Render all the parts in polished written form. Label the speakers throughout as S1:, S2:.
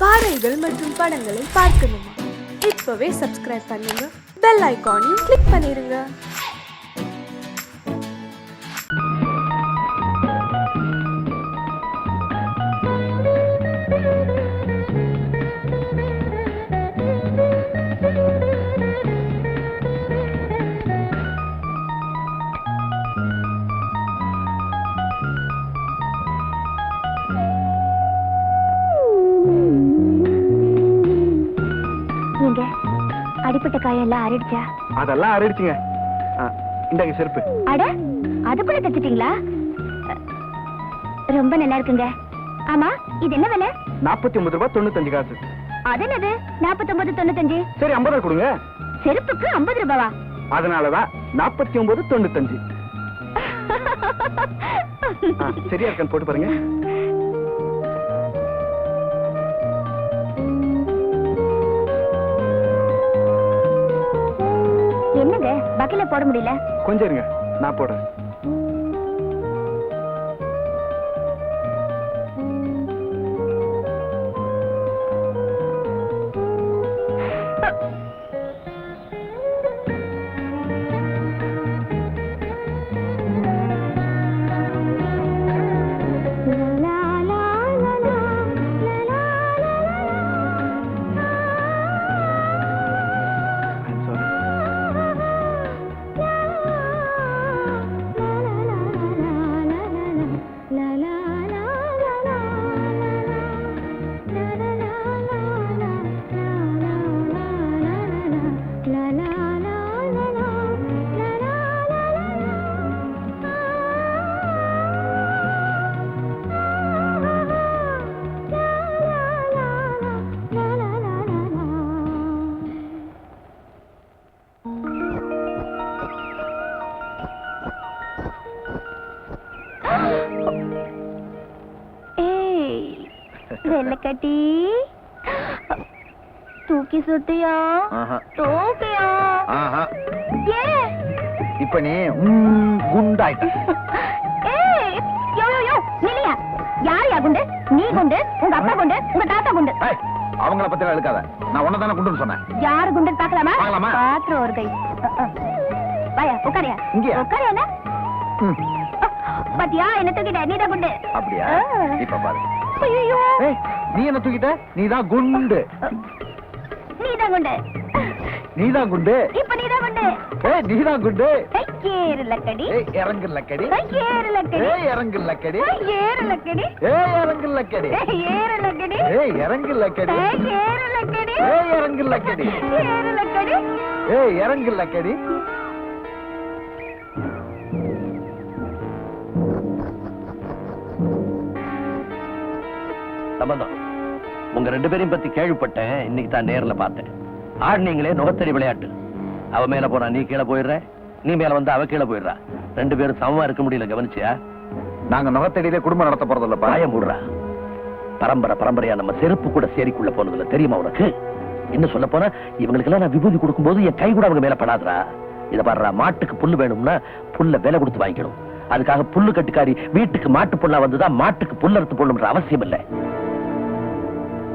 S1: பாடல்கள் மற்றும் படங்களை பார்க்கணுமா? இப்பவே சப்ஸ்கிரைப் பண்ணுங்க, பெல் ஐகானையும் கிளிக் பண்ணிருங்க.
S2: அடிப்பட்ட காயம் எல்லாம் ஆறிடுச்சா?
S3: அதெல்லாம் ஆறிடுச்சுங்க. இந்தாங்க செருப்பு.
S2: அட, அதுக்குள்ள தச்சிட்டீங்களா? ரொம்ப நல்லா இருக்குங்க. ஆமா, இது என்ன விலை?
S3: 49 ரூபாய் 95 காசு.
S2: அது என்னது 49.95?
S3: சரி 50 கொடுங்க.
S2: செருப்புக்கு 50 ரூபாவா?
S3: அதனாலதான் 49.95. சரியா இருக்கான்னு போட்டு பாருங்க.
S2: என்னங்க பக்கில போட முடியல?
S3: கொஞ்சம் இருங்க, நான் போடுறேன்.
S2: வெள்ளக்கட்டி தூக்கி சுட்டியா? தூக்கியா?
S3: இப்ப நீ குண்டாயிட்ட.
S2: யார் யா குண்டு? நீ குண்டு, உங்க அப்பா குண்டு, உங்க தாத்தா குண்டு.
S3: அவங்கள பத்தி எழுக்காத. நான் ஒன்னதானே குண்டுன்னு சொன்னேன்.
S2: யாரு குண்டு பாக்கலாமா?
S3: பார்க்கலாமா?
S2: பாத்துற ஒரு கை. வாயா உட்காரியா?
S3: இங்க
S2: உட்காரியா? பாத்தியா என்ன தூக்கிட்ட? நீதான் குண்டு.
S3: அப்படியா? இப்ப பாரு.
S2: ஐயோ,
S3: நீ என்ன தூக்கிட்ட? நீதான் குண்டு.
S2: நீதான் குண்டு.
S3: நீதான் குண்டு.
S2: இப்ப நீதான் குண்டு.
S3: நீதான் குண்டு.
S2: ஏறுலக்கடி.
S3: இறங்குலக்கடி.
S2: ஏறுலக்கடி.
S3: இறங்குலக்கடி.
S2: ஏறுலக்கடி.
S3: இறங்குலக்கடி.
S2: ஏறுலக்கடி.
S3: இறங்குலக்கடி.
S2: ஏறுலக்கடி.
S3: இறங்குலக்கடி.
S2: ஏறுலக்கடி.
S3: இறங்குலக்கடி.
S4: சம்பந்தம், உங்க 2 பேரையும் பத்தி கேள்விப்பட்டேன். இன்னைக்கு தான் நேர்ல பார்த்தேன். ஆடுனீங்களே நுகத்தடி விளையாட்டு. அவ மேல போனா நீ கீழே போயிடுற, நீ மேல வந்து அவ கீழே போயிடுறா. 2 பேரும் சமமா இருக்க முடியல. கவனிச்சியா?
S3: நாங்க நுகத்தடியிலே குடும்பம் நடத்த போறது இல்ல.
S4: பாயம் மூடுறா. பரம்பரையா நம்ம செருப்பு கூட சேரிக்குள்ள போனதுல தெரியுமா உனக்கு? இன்னும் சொல்ல போனா இவங்களுக்கு எல்லாம் நான் விபூதி கொடுக்கும் போது என் கை கூட அவங்க மேல படாதுரா. இத பாடுறா, மாட்டுக்கு புல்லு வேணும்னா புல்ல விலை கொடுத்து வாங்கிக்கணும். அதுக்காக புல்லு கட்டுக்காரி வீட்டுக்கு மாட்டு பொண்ணா வந்துதான் மாட்டுக்கு புல்ல அறுத்து போடணும்ன்ற அவசியம் இல்லை.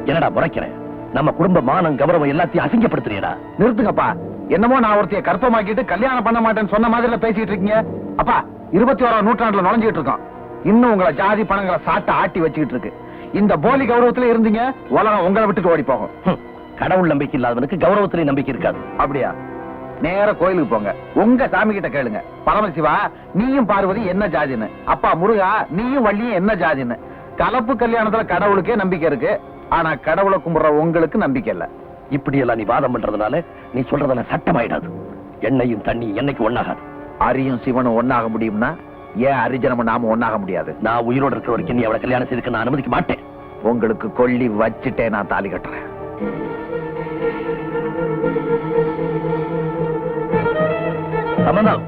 S4: என்னடா முறைக்கிறேன்? நம்ம குடும்ப மானம் கௌரவம் எல்லாத்தையும் அசிங்கப்படுத்துறியடா.
S3: நிறுத்துங்கப்பா. என்னமோ நான் ஒருத்தைய கற்பமாக்கிட்டு கல்யாணம் பண்ண மாட்டேன்னு சொன்ன மாதிரி பேசிட்டு இருக்கீங்க. அப்பா, 21ஆம் நூற்றாண்டுல நுழைஞ்சிட்டு இருக்கோம். இன்னும் உங்களை ஜாதி பணங்களை சாட்ட ஆட்டி வச்சுக்கிட்டு இருக்கு. இந்த போலி கௌரவத்துல இருந்தீங்க, உலகம் உங்களை விட்டுட்டு ஓடி போகும்.
S4: கடவுள் நம்பிக்கை இல்லாதவனுக்கு கௌரவத்திலே நம்பிக்கை இருக்காது.
S3: அப்படியா? நேர கோயிலுக்கு போங்க, உங்க சாமி கிட்ட கேளுங்க. பரமசிவா, நீயும் பார்வதி என்ன ஜாதின்னு. அப்பா முருகா, நீயும் வள்ளியும் என்ன ஜாதின்னு. கலப்பு கல்யாணத்துல கடவுளுக்கே நம்பிக்கை இருக்கு. ஆனா கடவுளை கும்பிடுற உங்களுக்கு நம்பிக்கை இல்ல.
S4: இப்படி எல்லாம் நீ வாதம் பண்றதுனால நீ சொல்றதெல்லாம் சட்டமாயிடாது. எண்ணெயும் தண்ணி என்னைக்கு ஒண்ணாகாது.
S3: அரியும் சிவனும் ஒண்ணாக முடியும்னா ஏன் அரிஜனமும் நாம ஒண்ணாக முடியாது?
S4: நான் உயிரோடு இருக்கிற வரைக்கும் நீ அவளை கல்யாணம் செய்துக்க நான் அனுமதிக்க மாட்டேன்.
S3: உங்களுக்கு கொல்லி வச்சுட்டே நான் தாலி கட்டுறேன்.
S4: சம்பந்தம்,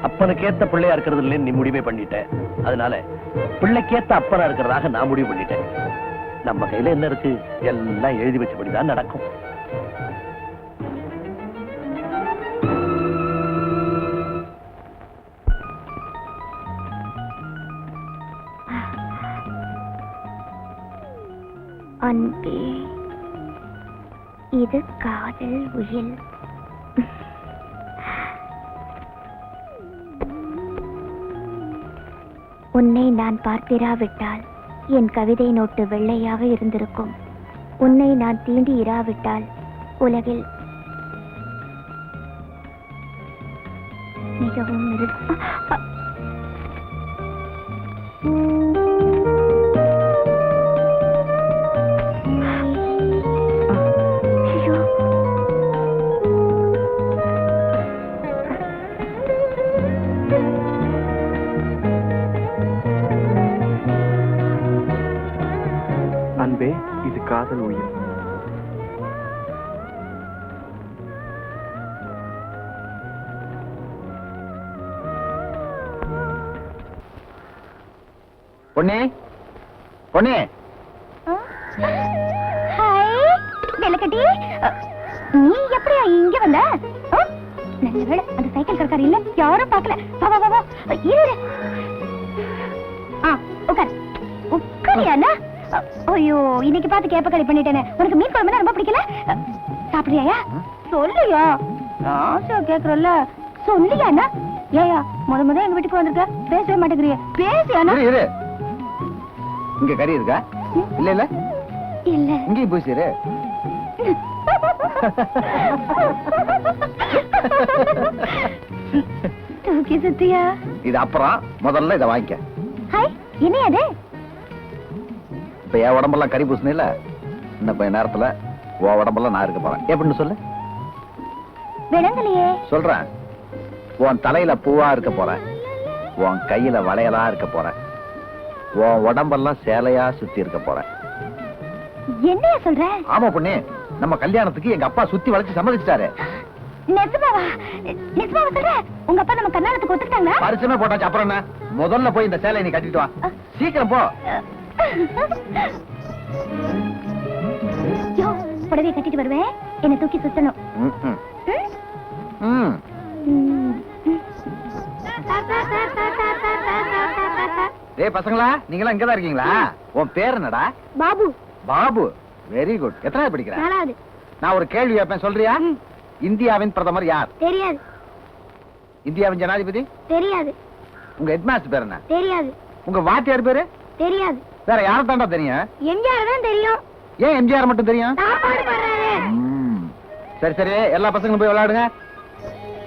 S4: அப்பனுக்கேத்த பிள்ளையா இருக்கிறது இல்லைன்னு நீ முடிவே பண்ணிட்ட. அதனால பிள்ளைக்கேத்த அப்பனா இருக்கிறதாக நான் முடிவு பண்ணிட்டேன். நம்ம கையில என்ன இருக்கு? எல்லாம் எழுதி வச்சபடிதான் நடக்கும்.
S2: அன்பே, இது காதல் உயில். உன்னை நான் பார்த்திராவிட்டால் என் கவிதை நோட்டு வெள்ளையாக இருந்திருக்கும். உன்னை நான் தீண்டி இராவிட்டால் உலகில் மிகவும்
S5: அன்பே, இது காதல் உயிர்.
S3: பொண்ணே, பொண்ணே,
S2: வெள்ளக்கட்டி, நீ எப்படியா இங்க வந்த? நல்ல வேளை அந்த சைக்கிள் கடைக்காரர் இல்ல, யாரும் பார்க்கல. வா வா வா, இரு. உட்கார் உட்காரியாண்ணா. ஐயோ, இன்னைக்கு பார்த்து கேப்ப பண்ணிட்டேனே. உனக்கு மீன் குழம்புனா ரொம்ப பிடிக்கல? சாப்பிடுறியா? சொல்லுயா, ஆசை கேக்குறல்ல, சொல்லியா அண்ணா. ஏயா முத எங்க வீட்டுக்கு வந்திருக்க, பேசவே மாட்டேங்கிறிய? பேசியாண்ணா.
S3: இங்க கறி இருக்கா? இல்ல இல்ல
S2: இல்ல,
S3: இங்கேயும் போய் சேரு.
S2: தூக்கி சுத்தியா?
S3: இது அப்புறம், முதல்ல இதை வாங்கிக்க.
S2: ஹாய், என்ன அது?
S3: இப்ப என் உடம்பெல்லாம் கறி பூசணும் இல்ல, இன்னும் கொஞ்ச நேரத்துல உன் உடம்பெல்லாம் நான் இருக்க போறேன். எப்படின்னு சொல்லு.
S2: விளங்கலையே.
S3: சொல்றேன். உன் தலையில பூவா இருக்க போறேன், உன் கையில வளையலா இருக்க போறேன், உன் உடம்பெல்லாம் சேலையா சுத்தி இருக்க போறேன்.
S2: என்னையா சொல்ற?
S3: ஆமா பொண்ணு, நம்ம கல்யாணத்துக்கு எங்க அப்பா சுத்தி வளைச்சு சம்மதிச்சிட்டாரு.
S2: நிஜமாவா? நிஜமாவா சொல்ற? உங்க அப்பா நம்ம கல்யாணத்துக்கு ஒத்துக்கிட்டாங்களா?
S3: பரிசுமே போட்டாச்சு. அப்புறம் என்ன? முதல்ல போய் இந்த சேலையை நீ கட்டிட்டு வா. சீக்கிரம் போ.
S2: யோ, புடவையை கட்டிட்டு வருவேன், என்ன தூக்கி சுத்தணும்.
S3: டேய் பசங்களா, நீங்களா இங்கதான் இருக்கீங்களா? உன் பேர் என்னடா?
S2: பாபு.
S3: Babu, very good. எத்தனை படிக்கிற?
S2: 4வது.
S3: நான் ஒரு கேள்வி கேட்பேன், சொல்றியா? இந்தியாவின் பிரதமர் யார்?
S2: தெரியாது.
S3: இந்தியாவின் ஜனாதிபதி?
S2: தெரியாது.
S3: உங்க ஹெட்மாஸ்டர் பேர் என்ன?
S2: தெரியாது.
S3: உங்க வாத்தியார் பேரு?
S2: தெரியாது.
S3: வேற யாரை தாண்டா தெரியும்?
S2: எம்ஜிஆர் தான் தெரியும்.
S3: ஏன் எம்ஜிஆர் மட்டும் தெரியும்?
S2: சாப்பாடு போடுறாரு.
S3: சரி சரி, எல்லா பசங்களும் போய் விளையாடுங்க.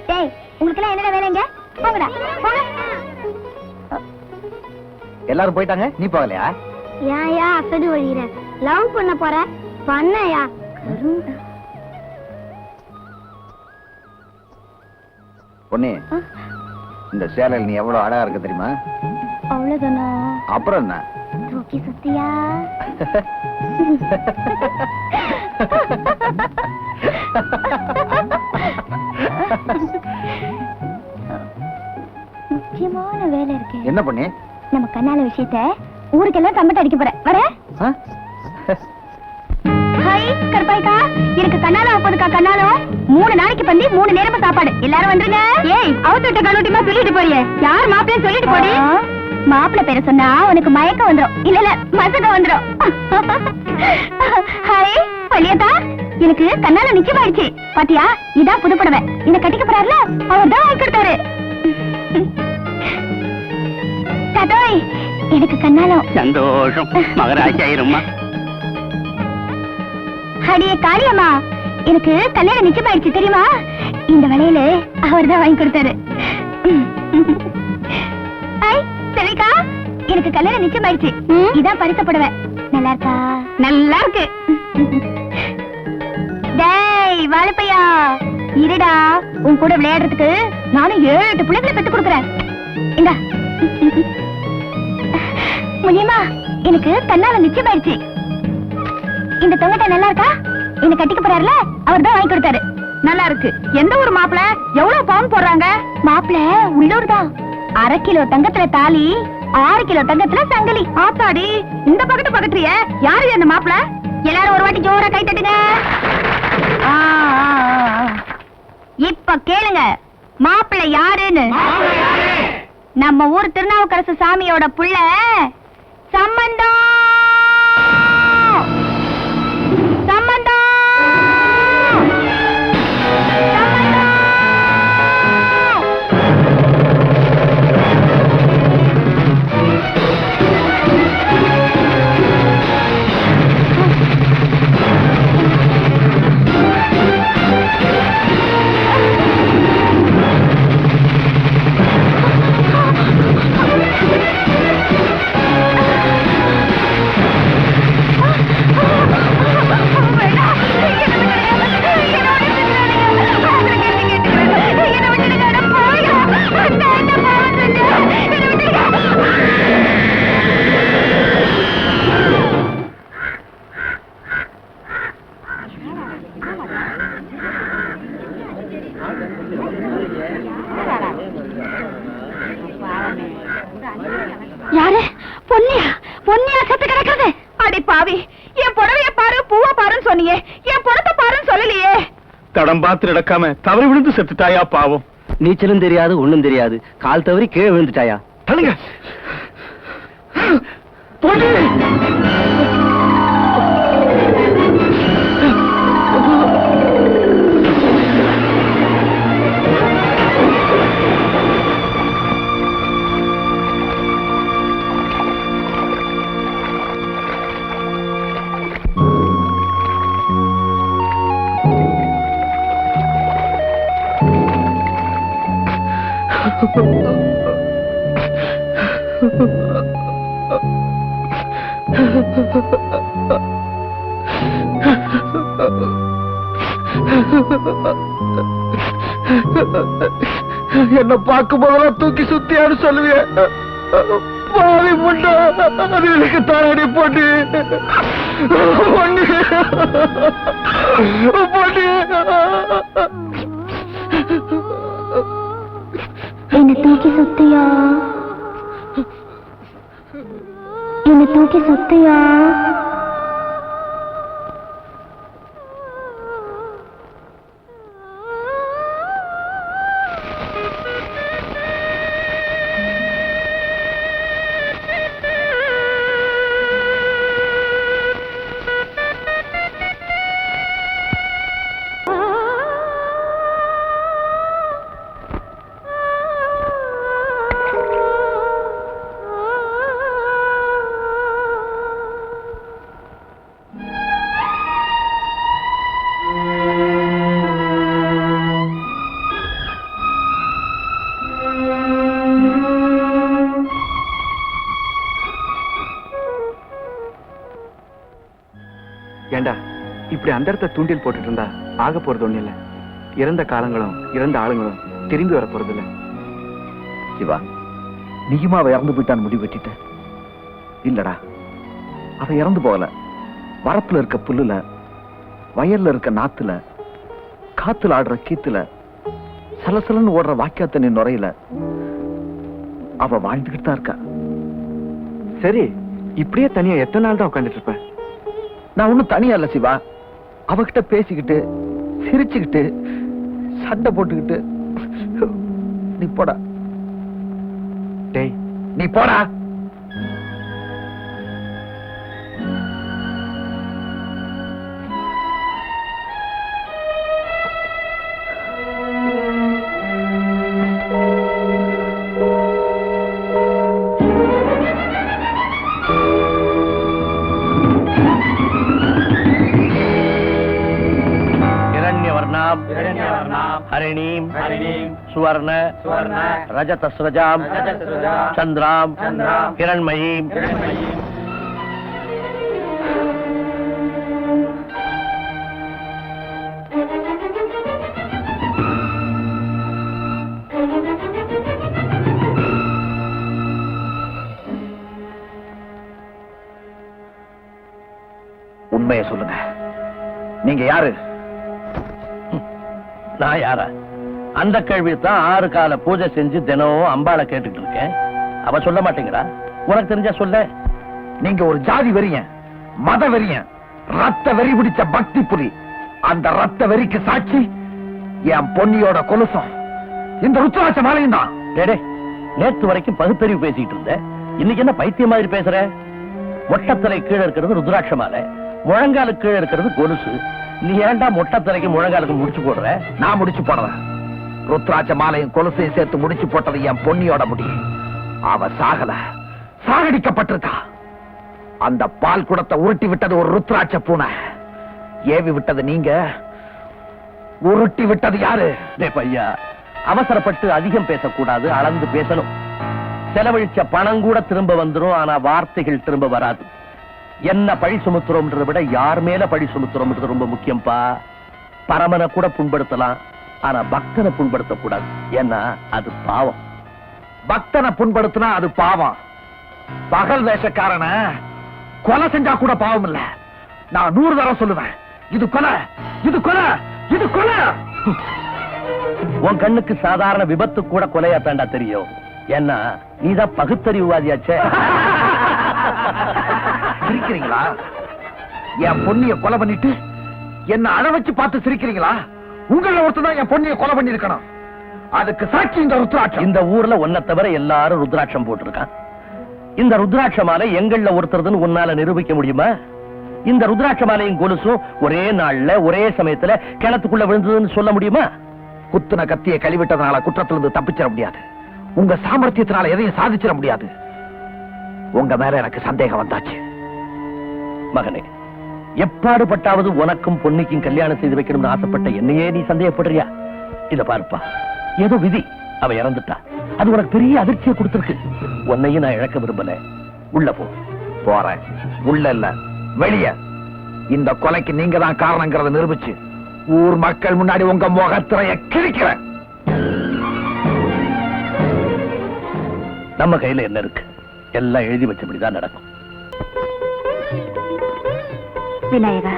S2: டேய், உங்களுக்கு எல்லாம் என்னடா வேலைங்க? போங்கடா, போங்க.
S3: எல்லாரும் போயிட்டாங்க, நீ போகலையா?
S2: ஏயா அசடு வழியிற? லவ் பண்ண போற? பண்ணயா?
S3: பொண்ணு, இந்த சேலையில் நீ எவ்வளவு அழகா இருக்க தெரியுமா?
S2: அவ்வளவுதானா?
S3: அப்புறம் என்ன?
S2: தூக்கி சுத்தியா? முக்கியமான வேலை இருக்கு.
S3: என்ன பண்ணி?
S2: நம்ம கண்ணால விஷயத்த ஊருக்கெல்லாம் கம்பெட் அடிக்க போற. வர? ஹாய் கருப்பாய்க்கா, எனக்கு கண்ணால போதுக்கா. கண்ணாலம் 3 நாளைக்கு பண்ணி 3 நேரமா சாப்பாடு. எல்லாரும் வந்துருங்க. ஏய், அவத்துட்ட கண்ணூட்டிமா சொல்லிட்டு போறியே, யார் மாப்பிள்ளைய சொல்லிட்டு போடி. மாப்பிள்ளை பேரை சொன்னா உனக்கு மயக்கம் வந்துரும். இல்ல இல்ல, மசக்கம் வந்துரும். ஹாய் பள்ளியத்தா, எனக்கு கண்ணால நிச்சயமாயிடுச்சு. பாத்தியா, இதான் புது புடவை. இந்த கட்டிக்க போறாருல, அவர் தான் வாங்கி கொடுத்தாரு. தாத்தோய், எனக்கு கண்ணாலம்.
S6: சந்தோஷம், மகராசி ஆயிரும்மா.
S2: அடியே காளியம்மா, எனக்கு கல்யாணம் நிச்சயமாயிடுச்சு தெரியுமா? இந்த வளையல அவர் தான் வாங்கி கொடுத்தாரு. செவிக்கா, எனக்கு கல்யாணம் நிச்சயமாயிடுச்சு. இதான் பரிசு புடவை. நல்லா இருக்கா? நல்லா இருக்கு. டேய் வாழைப்பையா, இருடா, உன் கூட விளையாடுறதுக்கு நானும் 7-8 பிள்ளைகளை பெத்து கொடுக்குறேன். இந்தா. முனியம்மா, எனக்கு கண்ணால நிச்சயமாயிடுச்சு. இந்த தொங்கட்ட நல்லா இருக்கா? இந்த கட்டிக்க போறாருல, அவர் தான் வாங்கி கொடுத்தாரு. நல்லா இருக்கு. எந்த ஊர் மாப்பிள? எவ்வளவு பவுன் போடுறாங்க? மாப்பிள உள்ளூர் தான். 1/2 கிலோ தங்கத்துல தாலி, 6 கிலோ தங்கத்துல சங்கிலி. ஆத்தாடி, இந்த பக்கத்து பக்கத்துலயே யாரு அந்த மாப்பிள? எல்லாரும் ஒரு வாட்டி ஜோரா கை தட்டுங்க. இப்ப கேளுங்க, மாப்பிள யாருன்னு. நம்ம ஊர் திருநாவுக்கரசு சாமியோட புள்ள சம்பந்தம். பொன்னியா பொன்னியா செத்து கிடக்குறது. அடி பாவி, என் புடவைய பாரு பூவா பாருன்னு சொன்னியே, என் புடத்தை பாருன்னு சொல்லலையே.
S7: தடம் பார்த்து நடக்காம தவறி விழுந்து செத்துட்டாயா பாவம்.
S6: நீச்சலும் தெரியாது ஒண்ணும் தெரியாது, கால் தவறி கீழே விழுந்துட்டாயா.
S7: தள்ளுங்க. பொண்ணு என்ன பார்க்கும் போதெல்லாம் தூக்கி சுத்தியான்னு சொல்லுவிய. பாவி முண்டா, அது எனக்கு தானடி பொண்ணு. பொண்ணு பொண்ணு.
S2: என்ன தூக்கி சுத்தியா, என்ன தூக்கி சுத்தியா.
S5: ஏண்டா இப்படி அந்த இடத்த தூண்டில் போட்டுட்டு இருந்தா ஆக போறது ஒண்ணு இல்ல. இறந்த காலங்களும் இறந்த ஆளுங்களும் திரும்பி வர போறது இல்ல.
S3: சிவா, நீயுமா அவ இறந்து போயிட்டான்னு முடிவு வெட்டிட்ட? இல்லடா, அவ இறந்து போகல. வரப்புல இருக்க புல்லுல, வயல்ல இருக்க நாத்துல, காத்துல ஆடுற கீத்துல, சலசலன்னு ஓடுற வாக்கியாத்த நுரையில அவ வாழ்ந்துகிட்டு தான் இருக்கா.
S5: சரி, இப்படியே தனியா எத்தனை நாள் தான் உட்காந்துட்டு இருப்ப?
S3: நான் ஒண்ணும் தனியா இல்ல சிவா. அவகிட்ட பேசிக்கிட்டு சிரிச்சுக்கிட்டு சண்டை போட்டுக்கிட்டு. நீ போடா.
S5: டேய்,
S3: நீ போடா.
S4: ஹரிணீம் சுவர்ண ரஜதஸ்ரஜாம் சந்திராம் கிரண்மயீம்.
S3: உண்மையை சொல்லுங்க, நீங்க யாரு?
S4: நான் யாரா? அந்த கேள்வி தான் 6 கால பூஜை செஞ்சு தினமும் அம்பாளை கேட்டுட்டு இருக்கேன். அவ சொல்ல மாட்டேங்கிறா. உனக்கு தெரிஞ்சா சொல்ல.
S3: நீங்க ஒரு ஜாதி வெறியன், மத வெறியன், ரத்த வெறி பிடிச்ச பக்தி புலி. அந்த ரத்த வெறிக்கு சாட்சி என் பொன்னியோட கொலுசும் இந்த ருத்ராட்ச மாலையும் தான்.
S4: நேற்று வரைக்கும் பகுத்தறிவு பேசிட்டு இருந்த, இன்னைக்கு என்ன பைத்தியம் மாதிரி பேசுற? மொட்டத்தலை கீழே இருக்கிறது ருத்ராட்ச மாலை, முழங்காலுக்கு கீழே இருக்கிறது கொலுசு. நீ ஏன்டா மொட்டத்தலைக்கு முழங்காலுக்கு முடிச்சு போடுற?
S3: நான் முடிச்சு போடுறேன். ருத்ராட்ச மாலையும் கொலுசையும் சேர்த்து முடிச்சு போட்டது என் பொன்னியோட முடி. அவ சாகல, சாகடிக்கப்பட்டிருக்கா. அந்த பால் குடத்தை உருட்டி விட்டது ஒரு ருத்ராட்ச பூனை. ஏவி விட்டது நீங்க, உருட்டி விட்டது யாரு?
S4: பையா, அவசரப்பட்டு அதிகம் பேசக்கூடாது, அளந்து பேசணும். செலவழிச்ச பணம் கூட திரும்ப வந்துடும், ஆனா வார்த்தைகள் திரும்ப வராது. என்ன பழி சுமத்துறோம்ன்றதை விட யார் மேல பழி சுமத்துறோம்ன்றது ரொம்ப முக்கியம்பா. பரமனை கூட புண்படுத்தலாம், ஆனா பக்தனை புண்படுத்த கூடாது. ஏன்னா அது பாவம்.
S3: பக்தனை புண்படுத்தினா அது பாவம். பகல் வேஷக்காரன கொலை செஞ்சா கூட பாவம் இல்ல. நான் 100 தடவை சொல்லுவேன், இது கொலை, இது கொலை, இது கொலை.
S4: உன் கண்ணுக்கு சாதாரண விபத்து கூட கொலையா தாண்டா தெரியும். ஏன்னா நீதான் பகுத்தறிவுவாதியாச்சே.
S3: சிரிக்கிறீங்களா? என் பொண்ணிய கொலை பண்ணிட்டு என்ன அழ வச்சு பார்த்து சிரிக்கிறீங்களா? உங்கள ஒருத்தர் தான் என் பொண்ணிய கொலை பண்ணி இருக்கணும். அதுக்கு சாட்சி இந்த ருத்ராட்சம்.
S4: இந்த ஊர்ல ஒன்ன தவிர எல்லாரும் ருத்ராட்சம் போட்டிருக்கான். இந்த ருத்ராட்ச மாலை எங்கள்ல ஒருத்தர்துன்னு உன்னால நிரூபிக்க முடியுமா? இந்த ருத்ராட்ச மாலையும் கொலுசும் ஒரே நாள்ல ஒரே சமயத்துல கிணத்துக்குள்ள விழுந்ததுன்னு சொல்ல முடியுமா?
S3: குத்துன கத்தியை கழிவிட்டதுனால குற்றத்திலிருந்து தப்பிச்சிட முடியாது. உங்க சாமர்த்தியத்தினால எதையும் சாதிச்சிட முடியாது. உங்க மேல எனக்கு சந்தேகம் வந்தாச்சு.
S4: மகனே, எப்பாடுபட்டாவது உனக்கும் பொன்னிக்கும் கல்யாணம் செய்து வைக்கணும்னு ஆசைப்பட்ட என்னையே நீ சந்தேகப்படுறியா? இத பாருப்பா, ஏதோ விதி, அவ இறந்துட்டா. அது உனக்கு பெரிய அதிர்ச்சியை கொடுத்திருக்கு. உன்னையும் நான் இழக்க விரும்பல. உள்ள போ.
S3: போறேன். உள்ள இல்ல, வெளிய. இந்த கொலைக்கு நீங்க தான் காரணங்கிறத நிரூபிச்சு ஊர் மக்கள் முன்னாடி உங்க முகத்திரைய கிழிக்கிறேன்.
S4: நம்ம கையில என்ன இருக்கு? எல்லாம் எழுதி வச்சபடிதான் நடக்கும்.
S2: விநாயகா,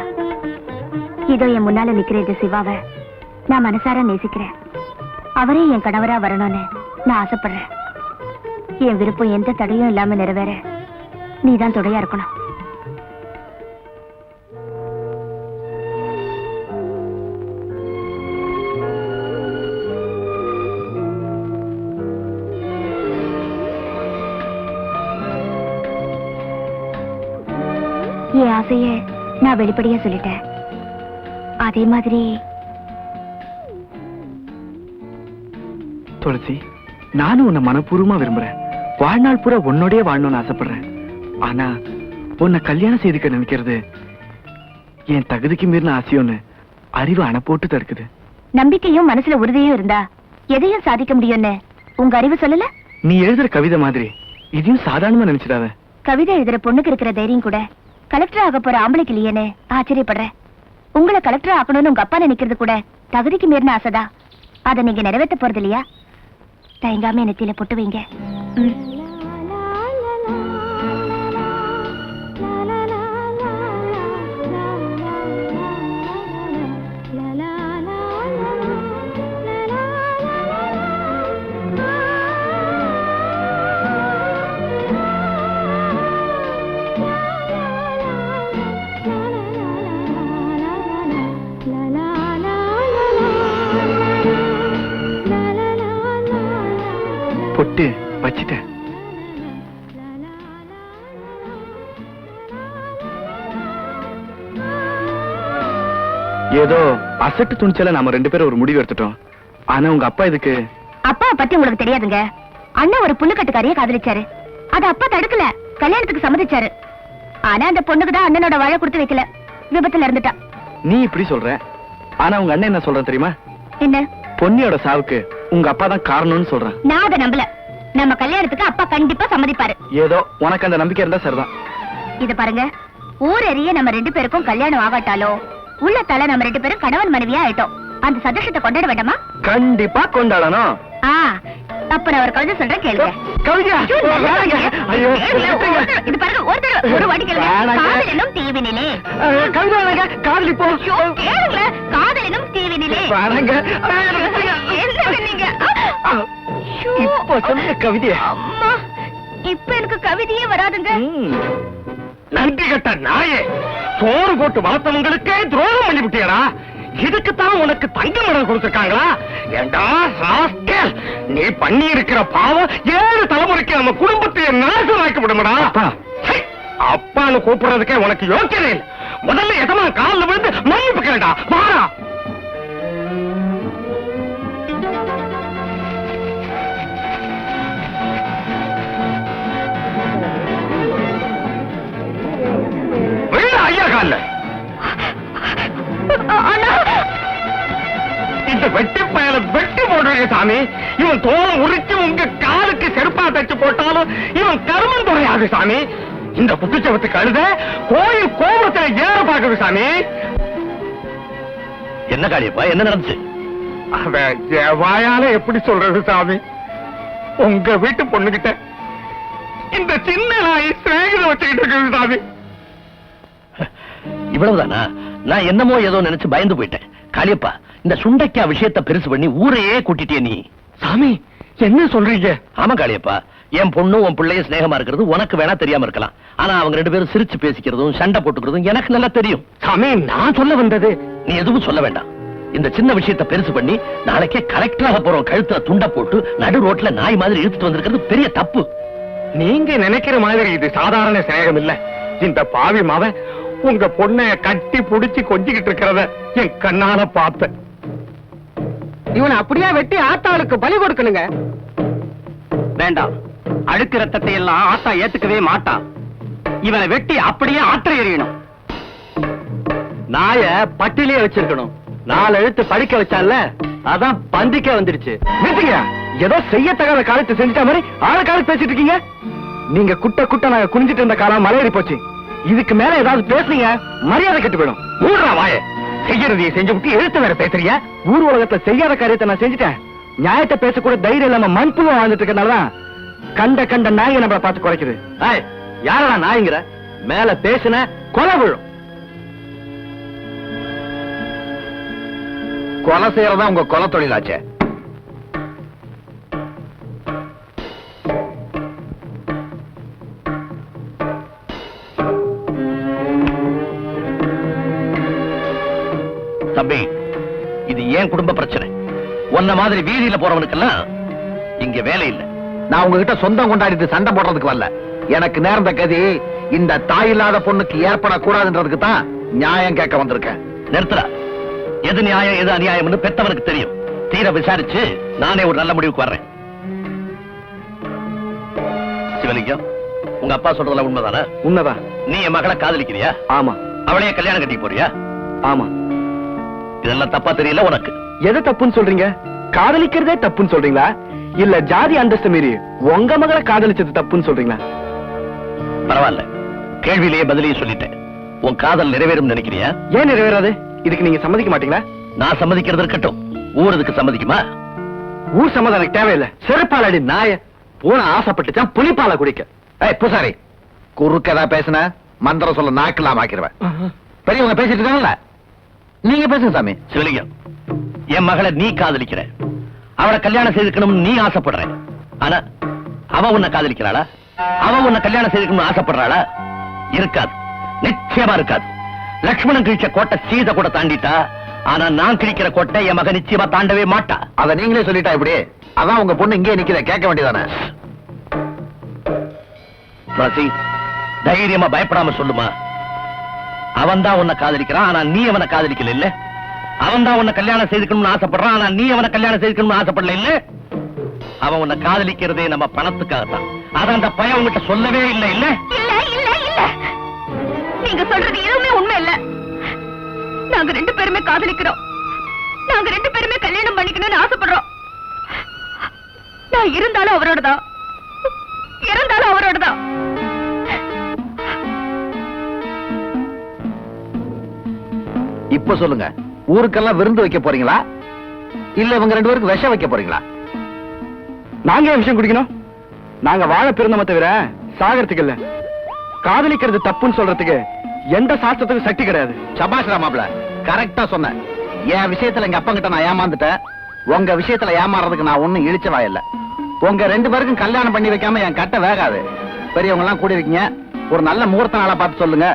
S2: இதோ என் முன்னால நிக்கிற இந்த சிவாவை நான் மனசார நேசிக்கிறேன். அவரே என் கணவரா வரணும்னு நான் ஆசைப்படுறேன். என் விருப்பம் எந்த தடையும் இல்லாம நிறைவேற நீதான் துணையா இருக்கணும். என் ஆசைய நான் வெளிப்படையா சொல்லிட்டேன். அதே மாதிரி
S5: துளசி, நானும் உன்னை மனப்பூர்வமா விரும்புறேன். வாழ்நாள் பூரா உன்னோடயே வாழணும்னு ஆசைப்படுறேன். ஆனா உன்னை கல்யாணம் செய்துக்க நினைக்கிறது என் தகுதிக்கு மீறின ஆசையோன்னு அறிவு அணை போட்டு தடுக்குது.
S2: நம்பிக்கையும் மனசுல உறுதியும் இருந்தா எதையும் சாதிக்க முடியும்னு உங்க அறிவு சொல்லல?
S5: நீ எழுதுற கவிதை மாதிரி இதையும் சாதாரணமா நினைச்சிடாத.
S2: கவிதை எழுதுற பொண்ணுக்கு இருக்கிற தைரியம் கூட கலெக்டர் ஆக போற ஆம்பளைக்கு இல்லையேன்னு ஆச்சரியப்படுறேன். உங்களை கலெக்டர் ஆக்கணும்னு உங்க அப்பா நினைக்கிறது கூட தகுதிக்கு மீறின ஆசைதான். அதை நீங்க நிறைவேற்ற போறது இல்லையா? தயங்காம நெத்தியில பொட்டு வைங்க.
S5: பொட்டு வச்சிட்டேன். ஏதோ அசட்டு துணிச்சல நாம ரெண்டு பேரும் ஒரு முடிவு எடுத்துட்டோம். ஆனா உங்க அப்பா இதுக்கு...
S2: அப்பாவை பத்தி உங்களுக்கு தெரியாதுங்க. அண்ணன் ஒரு புல்லுக்கட்டுக்காரிய காதலிச்சாரு. அது அப்பா தடுக்கல, கல்யாணத்துக்கு சம்மதிச்சாரு. ஆனா அந்த பொண்ணுக்கு தான் அண்ணனோட வாழை கொடுத்து வைக்கல, விபத்துல இருந்துட்டா.
S5: நீ இப்படி சொல்ற, ஆனா உங்க அண்ணன் என்ன சொல்ற தெரியுமா?
S2: என்ன?
S5: பொன்னியோட சாவுக்கு உங்க அப்பா தான் காரணம்னு சொல்றான்.
S2: நான் அதை நம்பல. நம்ம கல்யாணத்துக்கு அப்பா கண்டிப்பா சம்மதிப்பாரு.
S5: ஏதோ உனக்கு அந்த நம்பிக்கை இருந்தா சரிதான்.
S2: இத பாருங்க, ஊரறிய நம்ம ரெண்டு பேருக்கும் கல்யாணம் ஆகாட்டாலோ உள்ளத்தால நம்ம ரெண்டு பேரும் கணவன் மனைவியா ஆயிட்டோம். அந்த சந்தோஷத்தை கொண்டாட வேண்டாமா?
S5: கண்டிப்பா கொண்டாடணும்.
S2: அப்ப நான் ஒரு கவிதை சொல்றேன், கேளுங்க.
S5: கவிதையா? ஐயோ,
S2: இது பாருங்க, ஒரு வாட்டி கேளுங்க. காதல் எனும் தீவினிலே.
S5: கவிதை காதலி போ.
S2: கேளுங்க, காதல் எனும் தீவினிலே.
S5: பாருங்க,
S2: என்னங்க நீங்க?
S5: இப்போ சொன்ன கவிதை.
S2: அம்மா, இப்ப எனக்கு கவிதையே வராதுங்க.
S7: நன்றி கட்ட நாயே, சோறு போட்டு வளர்த்தவங்களுக்கே துரோகம் பண்ணி விட்டியடா. இதுக்குத்தான் உனக்கு தங்க மெடல் கொடுத்திருக்காங்களா? ஏண்டா ராஸ்கல், நீ பண்ணி இருக்கிற பாவம் 7 தலைமுறைக்கு நம்ம குடும்பத்தை நாசமாக்கி விடுமடா. அப்பான்னு கூப்பிடுறதுக்கே உனக்கு யோக்கியதை இல்லை. முதல்ல எதமா காலில் விழுந்து மன்னிப்பு கேளுடா. வாடா. ஐயா கால இந்த வெட்டி பயல வெட்டி போடுறீங்க சாமி. இவன் தோலை உரிச்சு உங்க காலுக்கு செருப்பா தச்சு போட்டாலும் இவன் கருமம் துறையாது சாமி. இந்த புத்துச்சவத்துக்கு அழுத கோயில் கோபுரத்துல ஏற பாக்குது சாமி.
S4: என்ன காரியப்பா, என்ன நடந்துச்சு?
S7: அவன் வாயால எப்படி சொல்றது சாமி? உங்க வீட்டு பொண்ணுகிட்ட இந்த சின்ன நாய் சிநேகிதம் வச்சுக்கிட்டு இருக்குது சாமி.
S4: இவ்வளவுதானா? நான் என்னமோ ஏதோ நினைச்சு பயந்து போயிட்டேன். காளியப்பா, இந்த சுண்டைக்கா விஷயத்தை பெருசு பண்ணி ஊரையே கூட்டிட்டே நீ.
S7: சாமி, என்ன சொல்றீங்க?
S4: ஆமா காளியப்பா, என் பொண்ணு உன் பிள்ளைய சிநேகமா இருக்கிறது உனக்கு வேணா தெரியாம இருக்கலாம். ஆனா அவங்க 2 பேரும் சிரிச்சு பேசிக்கிறதும் சண்டை போட்டுக்கிறதும் எனக்கு நல்லா தெரியும்.
S7: சாமி, நான் சொல்ல வந்தது.
S4: நீ எதுவும் சொல்ல வேண்டாம். இந்த சின்ன விஷயத்தை பெருசு பண்ணி நாளைக்கே கலெக்டராக போறோம் கழுத்துல துண்டை போட்டு நடு ரோட்ல நாய் மாதிரி இழுத்துட்டு வந்திருக்கிறது பெரிய தப்பு.
S7: நீங்க நினைக்கிற மாதிரி இது சாதாரண சிநேகம் இல்ல. இந்த பாவி மாவன் உங்க பொண்ணை கட்டி புடிச்சு கொஞ்சிக்கிட்டு இருக்கிறத என் கண்ணால பார்த்தேன். இவனை அப்படியே வெட்டி ஆத்தாளுக்கு பலி கொடுக்கணுங்க.
S6: வேண்டாம், அழுக்கு ரத்தத்தை எல்லாம் ஆத்தா ஏத்துக்கவே மாட்டான். இவனை வெட்டி அப்படியே ஆற்ற எறியணும். நாய பட்டிலேயே வச்சிருக்கணும். 4 எழுத்து படிக்க வச்சால, அதான் பந்திக்கே வந்துருச்சு.
S5: நிறுத்துங்க. ஏதோ செய்யத்தகாத காலத்தை செஞ்சுட்ட மாதிரி காலத்து பேசிட்டு இருக்கீங்க. நீங்க குட்ட நாங்க குனிஞ்சிட்டு இருந்த காலம் மலையேறி போச்சு. இதுக்கு மேல ஏதாவது பேசுனீங்க மரியாதை கெட்டு போயிடும்.
S7: மூடுறா வாய. செய்யறதையே செஞ்சு விட்டு எழுத்து வேற பேசுறியா?
S5: ஊர் உலகத்துல செய்யாத காரியத்தை நான் செஞ்சுட்டேன். நியாயத்தை பேசக்கூட தைரியம் இல்லாம மண்புழுவா வாழ்ந்துட்டு இருக்கனாலதான் கண்ட நாயை நம்மளை பார்த்து குறைக்குது.
S6: யாரா நாய்ங்கிற? மேல பேசுன கொலை விழும்.
S3: கொலை செய்யறதா உங்க கொலை தொழிலாச்சே.
S4: தம்பி, இது ஏன் குடும்ப பிரச்சனை. உன்ன மாதிரி வீதியில போறவனுக்கெல்லாம் இங்க வேலை இல்ல.
S3: நான் உங்ககிட்ட சொந்தம் கொண்டாடிட்டு சண்டை போடுறதுக்கு வரல. எனக்கு நேர்ந்த கதி இந்த தாயில்லாத பொண்ணுக்கு ஏற்படக்கூடாதுன்றதுக்கு தான் நியாயம் கேட்க வந்திருக்கேன்.
S4: நிறுத்துறா. எது நியாயம் எது அநியாயம்னு பெத்தவனுக்கு தெரியும். தீர விசாரிச்சு நானே ஒரு நல்ல முடிவுக்கு வர்றேன். சிவலிங்கம், உங்க அப்பா சொல்றதுல உண்மைதானே?
S5: உண்மைதான்.
S4: நீ என் மகளை காதலிக்கிறியா?
S5: ஆமா.
S4: அவளையே கல்யாணம் கட்டி போறியா?
S5: ஆமா.
S4: இதெல்லாம் தப்பா தெரியல உனக்கு?
S5: எது தப்புன்னு சொல்றீங்க? காதலிக்கிறதே தப்புன்னு சொல்றீங்களா, இல்ல ஜாதி அந்தஸ்து மீறி உங்க மகளை காதலிச்சது தப்புன்னு சொல்றீங்களா?
S4: பரவாயில்ல, கேள்வியிலேயே பதிலையும் சொல்லிட்டேன். உன் காதல் நிறைவேறும் நினைக்கிறியா?
S5: ஏன் நிறைவேறாது? இதுக்கு நீங்க சம்மதிக்க மாட்டீங்களா?
S4: நான் சம்மதிக்கிறது இருக்கட்டும், ஊர் இதுக்கு சம்மதிக்குமா?
S5: ஊர் சம்மதம் எனக்கு தேவையில்லை. செருப்பாலடி நாய. போன ஆசைப்பட்டுச்சான் புலிப்பாலை குடிக்க.
S3: ஏய் பூசாரி, குறுக்கதா பேசுன மந்திரம் சொல்ல நாக்கெல்லாம் ஆக்கிடுவேன். பெரியவங்க பேசிட்டு இருக்காங்கல்ல, நீங்க பேசுங்க சாமி.
S4: சிவலிங்கம், என் மகளை நீ காதலிக்கிற, அவளை கல்யாணம் செய்துக்கணும்னு நீ ஆசைப்படுற. ஆனா அவ உன்னை காதலிக்கிறாளா? அவ உன்னை கல்யாணம் செய்துக்கணும்னு ஆசைப்படுறாளா? இருக்காது, நிச்சயமா இருக்காது. லக்ஷ்மணன் கிழிச்ச கோட்டை சீதை கூட தாண்டிட்டா, ஆனா நான் கிழிக்கிற கோட்டை என் மகன் நிச்சயமா தாண்டவே மாட்டா.
S3: அத நீங்களே சொல்லிட்டா இப்படி. அதான் உங்க பொண்ணு இங்கே நிக்கிற, கேட்க வேண்டியதானே?
S4: துளசி, தைரியமா பயப்படாம சொல்லுமா. அவன் தான் உன்னை காதலிக்கிறான், ஆனா நீ அவனை காதலிக்கல இல்ல. அவன் தான் உன்னை கல்யாணம் செய்துக்கணும்னு ஆசைப்படுறான், ஆனா நீ அவனை கல்யாணம் செய்துக்கணும்னு ஆசைப்படல இல்ல. அவன் உன்னை காதலிக்கிறதே நம்ம பணத்துக்காகத்தான். அத அந்த பையன் உங்ககிட்ட சொல்லவே இல்ல இல்ல.
S2: இல்ல இல்ல இல்ல, நீங்க சொல்றது எதுவுமே உண்மை இல்ல. நாங்க 2 பேருமே காதலிக்கிறோம். நாங்க 2 பேருமே கல்யாணம் பண்ணிக்கணும்னு ஆசைப்படுறோம். நான் இருந்தாலும் அவரோடதான், இறந்தாலும் அவரோடதான்.
S3: இப்ப சொல்லுங்க, ஊருக்கெல்லாம் விருந்து வைக்க போறீங்களா இல்ல இவங்க 2 பேருக்கு விஷம் வைக்க போறீங்களா?
S5: நாங்க ஏன் விஷயம் குடிக்கணும்? நாங்க வாழ பிறந்தோமே தவிர சாகறதுக்கு இல்ல. காதலிக்கிறது தப்புன்னு சொல்றதுக்கு எந்த சாஸ்திரத்துக்கும் சக்தி கிடையாது.
S3: சபாஷ் ராமாப்ல, கரெக்டா சொன்ன. என் விஷயத்துல எங்க அப்பா கிட்ட நான் ஏமாந்துட்டேன். உங்க விஷயத்துல ஏமாறதுக்கு நான் ஒண்ணும் இழிச்சவா இல்ல. உங்க 2 பேருக்கும் கல்யாணம் பண்ணி வைக்காம என் கட்ட வேகாது. பெரியவங்க எல்லாம் கூடி இருக்கீங்க, ஒரு நல்ல முகூர்த்த நாளா பார்த்து சொல்லுங்க.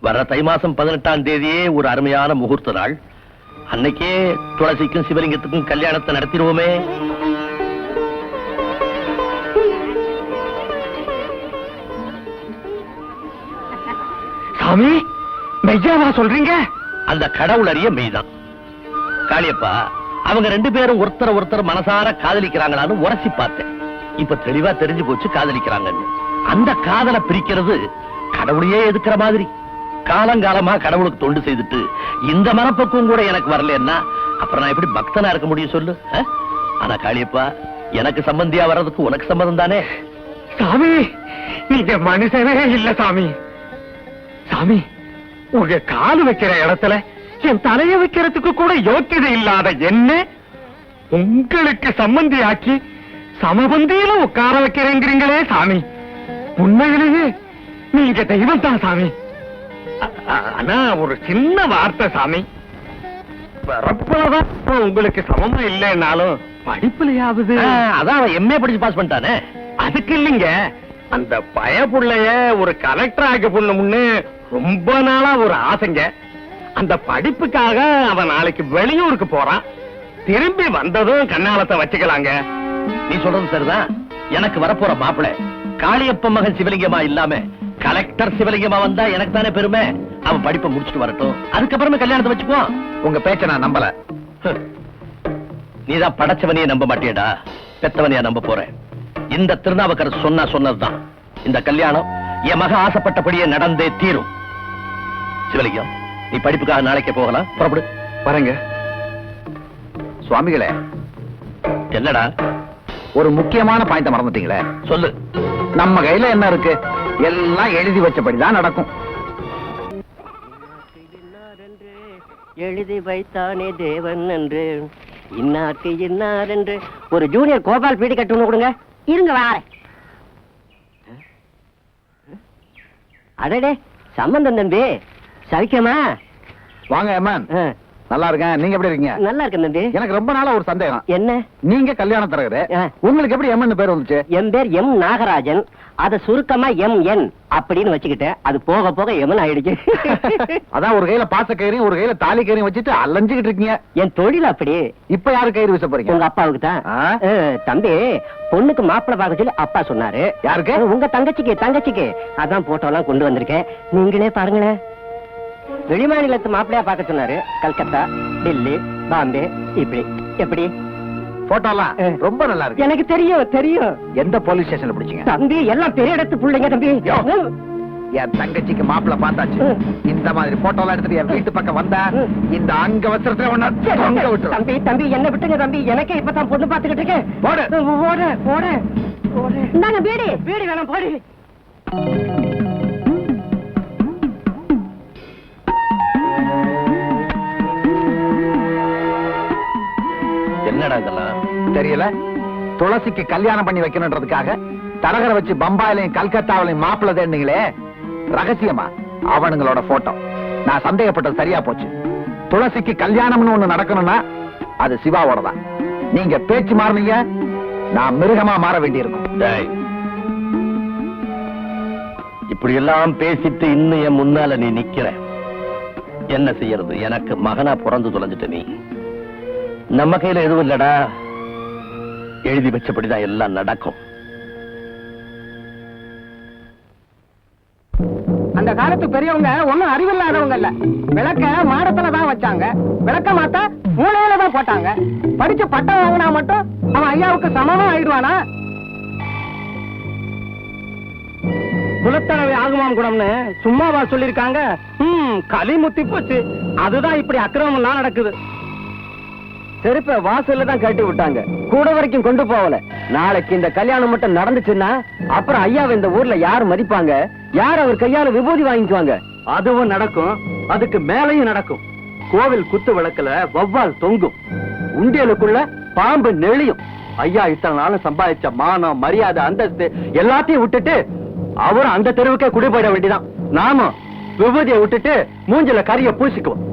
S4: வர தை மாசம் 18ஆம் தேதியே ஒரு அருமையான முகூர்த்த நாள். அன்னைக்கே துளசிக்கும் சிவலிங்கத்துக்கும் கல்யாணத்தை நடத்திடுவோமே.
S7: சாமி, மெய்யாவா சொல்றீங்க?
S4: அந்த கடவுள் அறிய மெய்தான். காளியப்பா, அவங்க 2 பேரும் ஒருத்தர் மனசார காதலிக்கிறாங்களான்னு உரசி பார்த்தேன். இப்ப தெளிவா தெரிஞ்சு போச்சு காதலிக்கிறாங்கன்னு. அந்த காதலை பிரிக்கிறது கடவுளையே எதுக்குற மாதிரி. காலங்காலமா கடவுளுக்கு தொண்டு செய்துட்டு இந்த மனப்பக்குவம் கூட எனக்கு வரலன்னா அப்புறம் நான் எப்படி பக்தனா இருக்க முடியும் சொல்லு? ஆனா காளியப்பா, எனக்கு சம்பந்தியா வர்றதுக்கு உனக்கு சம்மதம் தானே?
S7: சாமி, நீங்க மனுஷனே இல்ல சாமி. சாமி, உங்க கால் வைக்கிற இடத்துல என் தலைய வைக்கிறதுக்கு கூட யோக்கியதை இல்லாத என்ன உங்களுக்கு சம்பந்தியாக்கி சமபந்தியில உட்கார வைக்கிறேங்கிறீங்களே சாமி, உண்மையிலேயே நீங்க தெய்வம் தான் சாமி. ஆனா ஒரு சின்ன வார்த்தை சாமி, பிறப்புலதான் உங்களுக்கு சமமா இல்லைன்னாலும் படிப்புலையாவது.
S4: அதான் அவன் எம்ஏ படிச்சு பாஸ் பண்ணிட்டானே.
S7: அதுக்கு இல்லைங்க, அந்த பயப்புள்ளைய ஒரு கலெக்டர் ஆக்க பொண்ணும்னு ரொம்ப நாளா ஒரு ஆசைங்க. அந்த படிப்புக்காக அவன் நாளைக்கு வெளியூருக்கு போறான். திரும்பி வந்ததும் கண்ணாலத்தை வச்சுக்கலாங்க.
S4: நீ சொல்றது சரிதான். எனக்கு வரப்போற மாப்பிளை காளியப்ப மகன் சிவலிங்கமா இல்லாம கலெக்டர் சிவலிங்கமா வந்தா எனக்கு தானே பெருமை. அவன் படிப்பை முடிச்சுட்டு வரட்டும், அதுக்கப்புறமே கல்யாணத்தை வச்சுக்குவான்.
S3: உங்க பேச்ச நான் நம்பல.
S4: நீதான் படைச்சவனையே நம்ப மாட்டியடா, பெத்தவனையா நம்ப போறேன். இந்த திருநாவுக்கரசு சொன்னதுதான். இந்த கல்யாணம் என் மக ஆசைப்பட்டபடியே நடந்தே தீரும். சிவலிங்கம், நீ படிப்புக்காக நாளைக்கே போகலாம், புறப்படு.
S3: வரேங்க. சுவாமிகளே,
S4: என்னடா
S3: ஒரு முக்கியமான பாயிண்ட மறந்துட்டீங்களே.
S4: சொல்லு.
S3: நம்ம கையில என்ன இருக்கு? எல்லாம் எழுதி வச்சபடிதான் நடக்கும்.
S8: எழுதி வைத்தானே தேவன் என்று, இன்னார்க்கு இன்னார் என்று. ஒரு ஜூனியர் கோபால் பீடி கட்டு ஒண்ணு கொடுங்க.
S2: இருங்க வாரேன்.
S8: அடடே, சம்பந்தம் தம்பி, சவிக்கமா?
S3: வாங்க அம்மன். நல்லா இருக்கேன். நீங்க எப்படி இருக்கீங்க?
S8: நல்லா இருக்கேன் தம்பி.
S3: எனக்கு ரொம்ப நாளா ஒரு சந்தேகம்.
S8: என்ன?
S3: நீங்க கல்யாணம் தரகரு, உங்களுக்கு எப்படி எம்என் பேர் வந்துச்சு?
S8: என் பேர் எம் நாகராஜன். அத சுருக்கமா எம் அப்படின்னு வச்சுக்கிட்டேன். அது போக போக எமன் ஆயிடுச்சு.
S3: அதான் ஒரு கையில பாச கயிறையும் ஒரு கையில தாலி கயிறையும் வச்சுட்டு அலைஞ்சுகிட்டு இருக்கீங்க.
S8: என் தொழில் அப்படி.
S3: இப்ப யாரு கயிறு வீச போறீங்க?
S8: உங்க அப்பாவுக்கு தான். தம்பி, பொண்ணுக்கு மாப்பிள்ளை பார்க்க சொல்லி அப்பா சொன்னாரு.
S3: யாருக்கு?
S8: உங்க தங்கச்சிக்கு. அதான் போட்டோ எல்லாம் கொண்டு வந்திருக்கேன், நீங்களே பாருங்களேன். வெளிமாநிலத்து மாப்பிள்ளையா பார்க்க சொன்னாரு. கல்கத்தா, டெல்லி, பாம்பே, இப்படி. எப்படி
S3: போட்டோலாம் ரொம்ப நல்லா இருக்கு.
S8: எனக்கு தெரியும்.
S3: எந்த போலீஸ் ஸ்டேஷன்ல பிடிச்சீங்க?
S8: தம்பி, எல்லாம் பெரிய இடத்து பிள்ளைங்க தம்பி.
S3: என் தங்கச்சிக்கு மாப்பிள்ள பார்த்தாச்சு. இந்த மாதிரி போட்டோலாம் எடுத்துட்டு என் வீட்டு பக்கம் வந்தா இந்த அங்க வசரத்துல ஒண்ணா தொங்க விட்டு.
S8: தம்பி என்ன விட்டுங்க தம்பி, எனக்கே இப்பதான் பொண்ணு பாத்துக்கிட்டு இருக்கேன். போட.
S2: இந்தாங்க பீடி.
S8: வீடு வேணாம், போடி.
S4: என்னடா இதெல்லாம்?
S3: தெரியல. துளசிக்கு கல்யாணம் பண்ணி வைக்கணுன்றதுக்காக தரகரை வச்சு பம்பாயிலையும் கல்கத்தாவிலையும் மாப்பிள்ள தேடினீங்களே, ரகசியமா அவனுங்களோட போட்டோ. நான் சந்தேகப்பட்டது சரியா போச்சு. துளசிக்கு கல்யாணம்னு ஒண்ணு நடக்கணும்னா அது சிவாவோட தான். நீங்க பேச்சு மாறினீங்க, நான் மிருகமா மாற வேண்டியிருக்கும்.
S4: டேய், இப்படி எல்லாம் பேசிட்டு இன்னும் என் முன்னால நீ நிக்கிற. என்ன செய்யறது? எனக்கு மகனா பிறந்து தொலைஞ்சிட்ட நீ. நம்ம கையில எதுவும் இல்லடா, எழுதி வச்சபடிதான் எல்லாம் நடக்கும்.
S8: அந்த காலத்து பெரியவங்க ஒண்ணும் அறிவில்லாதவங்க இல்ல. விளக்க மாடத்துலதான் வச்சாங்க, விளக்க மாத்தா மூளையில தான் போட்டாங்க. படிச்சு பட்டம் வாங்கினா மட்டும் அவன் ஐயாவுக்கு சமமா ஆயிடுவானா? குலத்தடவை ஆகுமாம் குணம்னு சும்மாவா சொல்லிருக்காங்க? களி முத்தி போச்சு. அதுதான் இப்படி அக்கிரமம் எல்லாம் நடக்குது. செருப்ப வாசல்ல தான் கட்டி விட்டாங்க, கூட வரைக்கும் கொண்டு போகல. நாளைக்கு இந்த கல்யாணம் மட்டும் நடந்துச்சுன்னா அப்புறம் ஐயாவை இந்த ஊர்ல யாரு மதிப்பாங்க? யார் அவர் கையால விபூதி வாங்கிக்குவாங்க? அதுவும் நடக்கும், அதுக்கு மேலையும் நடக்கும். கோவில் குத்து விளக்குல வௌவால் தொங்கும், உண்டியலுக்குள்ள பாம்பு நெளியும். ஐயா இத்தனை நாளும் சம்பாதிச்ச மானம், மரியாதை, அந்தஸ்து எல்லாத்தையும் விட்டுட்டு அவரும் அந்த தெருவுக்கே குடி போயிட வேண்டியதான். நாமும் விபூதியை விட்டுட்டு மூஞ்சில கரிய பூசிக்குவோம்.